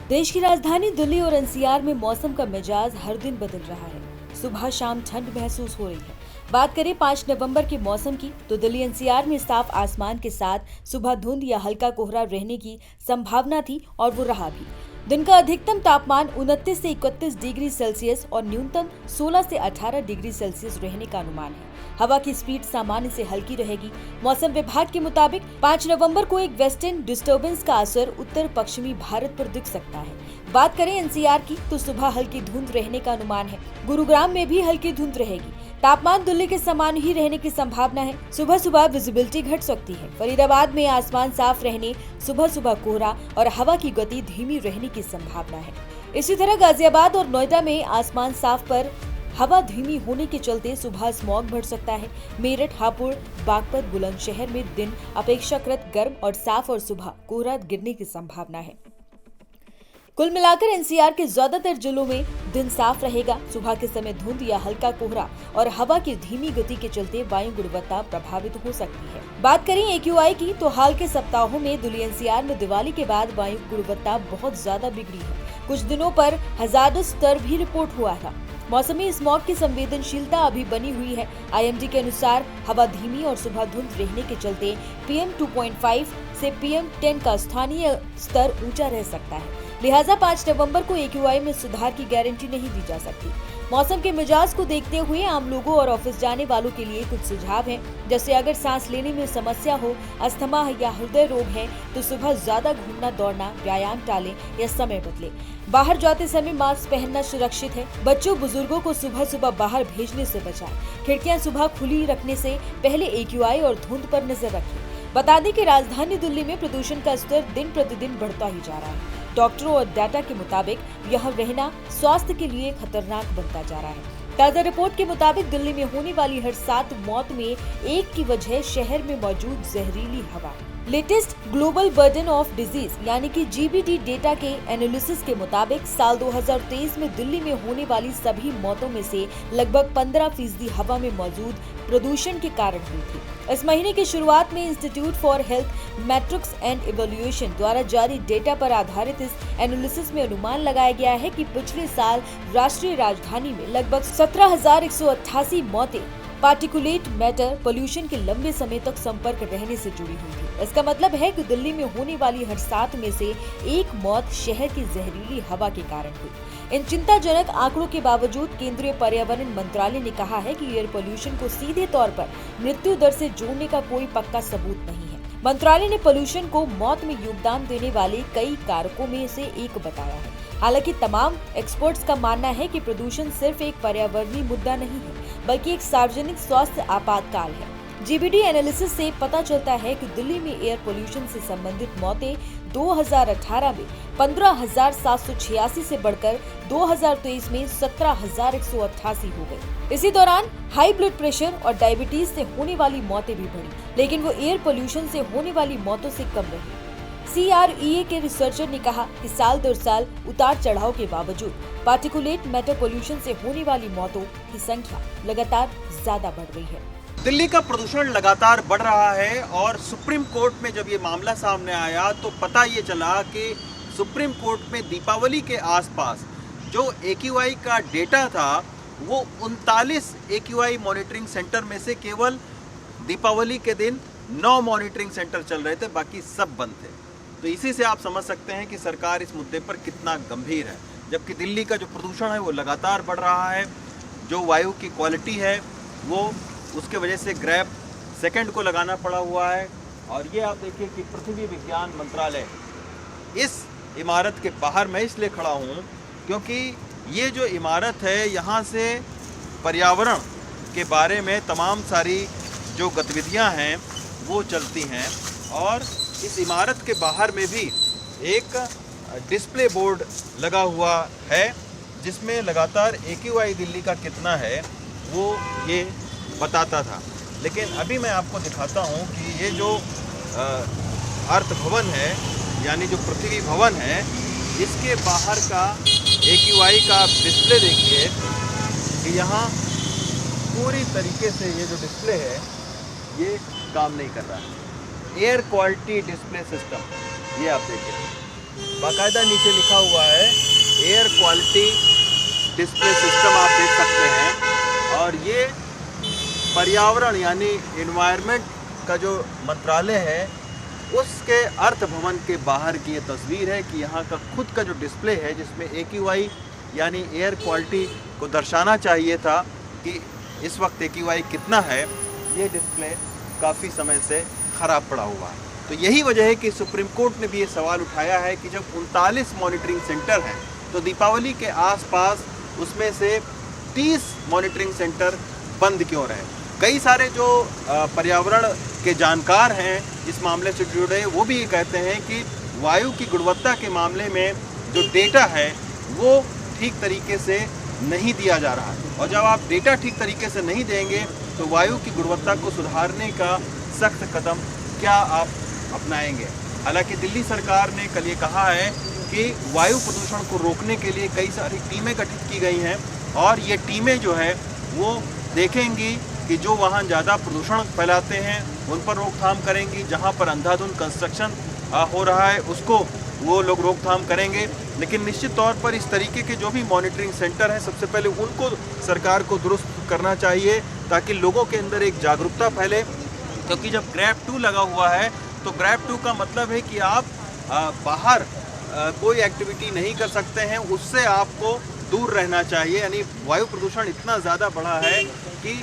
देश की राजधानी दिल्ली और एनसीआर में मौसम का मिजाज हर दिन बदल रहा है। सुबह शाम ठंड महसूस हो रही है। बात करें 5 नवंबर के मौसम की, तो दिल्ली एनसीआर में साफ आसमान के साथ सुबह धुंध या हल्का कोहरा रहने की संभावना थी और वो रहा भी। दिन का अधिकतम तापमान 29 से 31 डिग्री सेल्सियस और न्यूनतम 16 से 18 डिग्री सेल्सियस रहने का अनुमान है। हवा की स्पीड सामान्य से हल्की रहेगी। मौसम विभाग के मुताबिक 5 नवंबर को एक वेस्टर्न डिस्टर्बेंस का असर उत्तर पश्चिमी भारत पर दिख सकता है। बात करें एनसीआर की, तो सुबह हल्की धुंध रहने का अनुमान है। गुरुग्राम में भी हल्की धुंध रहेगी। तापमान दिल्ली के समान ही रहने की संभावना है। सुबह सुबह विजिबिलिटी घट सकती है। फरीदाबाद में आसमान साफ रहने, सुबह सुबह कोहरा और हवा की गति धीमी रहने की संभावना है। इसी तरह गाजियाबाद और नोएडा में आसमान साफ पर हवा धीमी होने के चलते सुबह स्मॉग बढ़ सकता है। मेरठ, हापुड़, बागपत, बुलंदशहर में दिन अपेक्षाकृत गर्म और साफ और सुबह कोहरा गिरने की संभावना है। कुल मिलाकर एनसीआर के ज्यादातर जिलों में दिन साफ रहेगा। सुबह के समय धुंध या हल्का कोहरा और हवा की धीमी गति के चलते वायु गुणवत्ता प्रभावित हो सकती है। बात करें एक्यूआई की, तो हाल के सप्ताहों में दिल्ली एनसीआर में दिवाली के बाद वायु गुणवत्ता बहुत ज्यादा बिगड़ी है। कुछ दिनों पर हजार्डस स्तर भी रिपोर्ट हुआ था। मौसमी स्मॉग की संवेदनशीलता अभी बनी हुई है। आईएमडी के अनुसार हवा धीमी और सुबह धुंध रहने के चलते PM 2.5 से PM 10 का स्थानीय स्तर ऊंचा रह सकता है। लिहाजा 5 नवंबर को एक्यूआई में सुधार की गारंटी नहीं दी जा सकती। मौसम के मिजाज को देखते हुए आम लोगों और ऑफिस जाने वालों के लिए कुछ सुझाव हैं। जैसे अगर सांस लेने में समस्या हो, अस्थमा या हृदय रोग है, तो सुबह ज्यादा घूमना दौड़ना, व्यायाम टालें या समय बदलें। बाहर जाते समय मास्क पहनना सुरक्षित है। बच्चों बुजुर्गों को सुबह सुबह बाहर भेजने से बचाएं। खिड़कियां सुबह खुली रखने से पहले एक्यूआई और धुंध पर नजर रखें। बता दें कि राजधानी दिल्ली में प्रदूषण का स्तर दिन प्रतिदिन बढ़ता ही जा रहा है। डॉक्टरों और डाटा के मुताबिक यह रहना स्वास्थ्य के लिए खतरनाक बनता जा रहा है। ताजा रिपोर्ट के मुताबिक दिल्ली में होने वाली हर 7 मौत में एक की वजह शहर में मौजूद जहरीली हवा। Latest global burden of disease यानी कि GBD डेटा के एनालिसिस के मुताबिक साल 2023 में दिल्ली में होने वाली सभी मौतों में से लगभग 15% हवा में मौजूद प्रदूषण के कारण हुई थी। इस महीने की शुरुआत में institute for health matrix and evaluation द्वारा जारी डेटा पर आधारित इस एनालिसिस में अनुमान लगाया गया है कि पिछले साल राष्ट्रीय राजधानी में लगभग 17,188 मौतें पार्टिकुलेट मैटर पोल्यूशन के लंबे समय तक संपर्क रहने से जुड़ी हुई थी। इसका मतलब है कि दिल्ली में होने वाली हर 7 में से एक मौत शहर की जहरीली हवा के कारण हुई। इन चिंताजनक आंकड़ों के बावजूद केंद्रीय पर्यावरण मंत्रालय ने कहा है कि एयर पोल्यूशन को सीधे तौर पर मृत्यु दर से जोड़ने का कोई पक्का सबूत नहीं है। मंत्रालय ने पोल्यूशन को मौत में योगदान देने वाले कई कारकों में से एक बताया है। हालांकि तमाम एक्सपर्ट्स का मानना है कि प्रदूषण सिर्फ एक पर्यावरणीय मुद्दा नहीं है, बल्कि एक सार्वजनिक स्वास्थ्य आपातकाल है। GBD एनालिसिस से पता चलता है कि दिल्ली में एयर पोल्यूशन से संबंधित मौतें 2018 में 15,786 से बढ़कर 2023 में 17,188 हो गई। इसी दौरान हाई ब्लड प्रेशर और डायबिटीज से होने वाली मौतें भी बढ़ी, लेकिन वो एयर पोल्यूशन से होने वाली मौतों से कम रही। CREA के रिसर्चर ने कहा कि साल दर साल उतार चढ़ाव के बावजूद पार्टिकुलेट मैटर पोल्यूशन से होने वाली मौतों की संख्या लगातार ज्यादा बढ़ रही है। दिल्ली का प्रदूषण लगातार बढ़ रहा है और सुप्रीम कोर्ट में जब ये मामला सामने आया तो पता ये चला कि सुप्रीम कोर्ट में दीपावली के आसपास जो AQI का डेटा था वो 39 AQI मॉनिटरिंग सेंटर में से केवल दीपावली के दिन 9 मॉनिटरिंग सेंटर चल रहे थे, बाकी सब बंद थे। तो इसी से आप समझ सकते हैं कि सरकार इस मुद्दे पर कितना गंभीर है। जबकि दिल्ली का जो प्रदूषण है वो लगातार बढ़ रहा है। जो वायु की क्वालिटी है वो उसके वजह से ग्रैब सेकंड को लगाना पड़ा हुआ है। और ये आप देखिए कि पृथ्वी विज्ञान मंत्रालय, इस इमारत के बाहर मैं इसलिए खड़ा हूँ क्योंकि ये जो इमारत है यहाँ से पर्यावरण के बारे में तमाम सारी जो गतिविधियाँ हैं वो चलती हैं। और इस इमारत के बाहर में भी एक डिस्प्ले बोर्ड लगा हुआ है जिसमें लगातार AQI दिल्ली का कितना है वो ये बताता था। लेकिन अभी मैं आपको दिखाता हूँ कि ये जो अर्थ भवन है यानी जो पृथ्वी भवन है, इसके बाहर का AQI का आप डिस्प्ले देखिए कि यहाँ पूरी तरीके से ये जो डिस्प्ले है ये काम नहीं कर रहा है। एयर क्वालिटी डिस्प्ले सिस्टम, ये आप देखिए बाकायदा नीचे लिखा हुआ है एयर क्वालिटी डिस्प्ले सिस्टम, आप देख सकते हैं। और ये पर्यावरण यानी एनवायरनमेंट का जो मंत्रालय है उसके अर्थ भवन के बाहर की ये तस्वीर है कि यहाँ का खुद का जो डिस्प्ले है, जिसमें AQI यानी एयर क्वालिटी को दर्शाना चाहिए था कि इस वक्त AQI कितना है, ये डिस्प्ले काफ़ी समय से ख़राब पड़ा हुआ है। तो यही वजह है कि सुप्रीम कोर्ट ने भी ये सवाल उठाया है कि जब 39 मॉनिटरिंग सेंटर हैं तो दीपावली के आसपास उसमें से 30 मॉनिटरिंग सेंटर बंद क्यों रहे। कई सारे जो पर्यावरण के जानकार हैं इस मामले से जुड़े, वो भी ये कहते हैं कि वायु की गुणवत्ता के मामले में जो डेटा है वो ठीक तरीके से नहीं दिया जा रहा है। और जब आप डेटा ठीक तरीके से नहीं देंगे तो वायु की गुणवत्ता को सुधारने का सख्त कदम क्या आप अपनाएंगे। हालांकि दिल्ली सरकार ने कल ये कहा है कि वायु प्रदूषण को रोकने के लिए कई सारी टीमें गठित की गई हैं और ये टीमें जो है वो देखेंगी कि जो वाहन ज़्यादा प्रदूषण फैलाते हैं उन पर रोकथाम करेंगी, जहां पर अंधाधुंध कंस्ट्रक्शन हो रहा है उसको वो लोग रोकथाम करेंगे। लेकिन निश्चित तौर पर इस तरीके के जो भी मॉनिटरिंग सेंटर हैं सबसे पहले उनको सरकार को दुरुस्त करना चाहिए ताकि लोगों के अंदर एक जागरूकता फैले। क्योंकि जब ग्रैब 2 लगा हुआ है तो ग्रैब 2 का मतलब है कि आप बाहर कोई एक्टिविटी नहीं कर सकते हैं, उससे आपको दूर रहना चाहिए। यानी वायु प्रदूषण इतना ज़्यादा बढ़ा है कि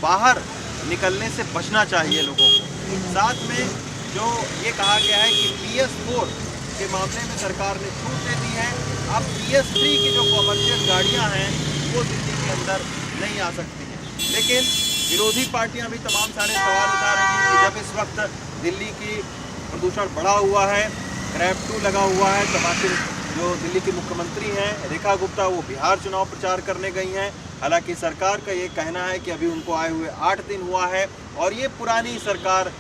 बाहर निकलने से बचना चाहिए लोगों को। साथ में जो ये कहा गया है कि PS4 के मामले में सरकार ने छूट दे दी है। अब PS3 की जो कॉमर्शियल गाड़ियां हैं वो दिल्ली के अंदर नहीं आ सकती हैं। लेकिन विरोधी पार्टियां भी तमाम सारे सवाल उठा रही हैं कि जब इस वक्त दिल्ली की प्रदूषण बढ़ा हुआ है, ग्रैब 2 लगा हुआ है, तब आखिर जो दिल्ली की मुख्यमंत्री हैं रेखा गुप्ता वो बिहार चुनाव प्रचार करने गई हैं। हालांकि सरकार का ये कहना है कि अभी उनको आए हुए 8 दिन हुआ है और ये पुरानी सरकार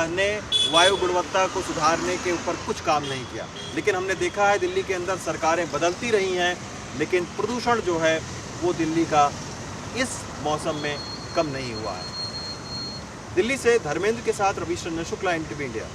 ने वायु गुणवत्ता को सुधारने के ऊपर कुछ काम नहीं किया। लेकिन हमने देखा है दिल्ली के अंदर सरकारें बदलती रही हैं लेकिन प्रदूषण जो है वो दिल्ली का इस मौसम में कम नहीं हुआ है। दिल्ली से धर्मेंद्र के साथ रविश रंजन शुक्ला, NTV इंडिया।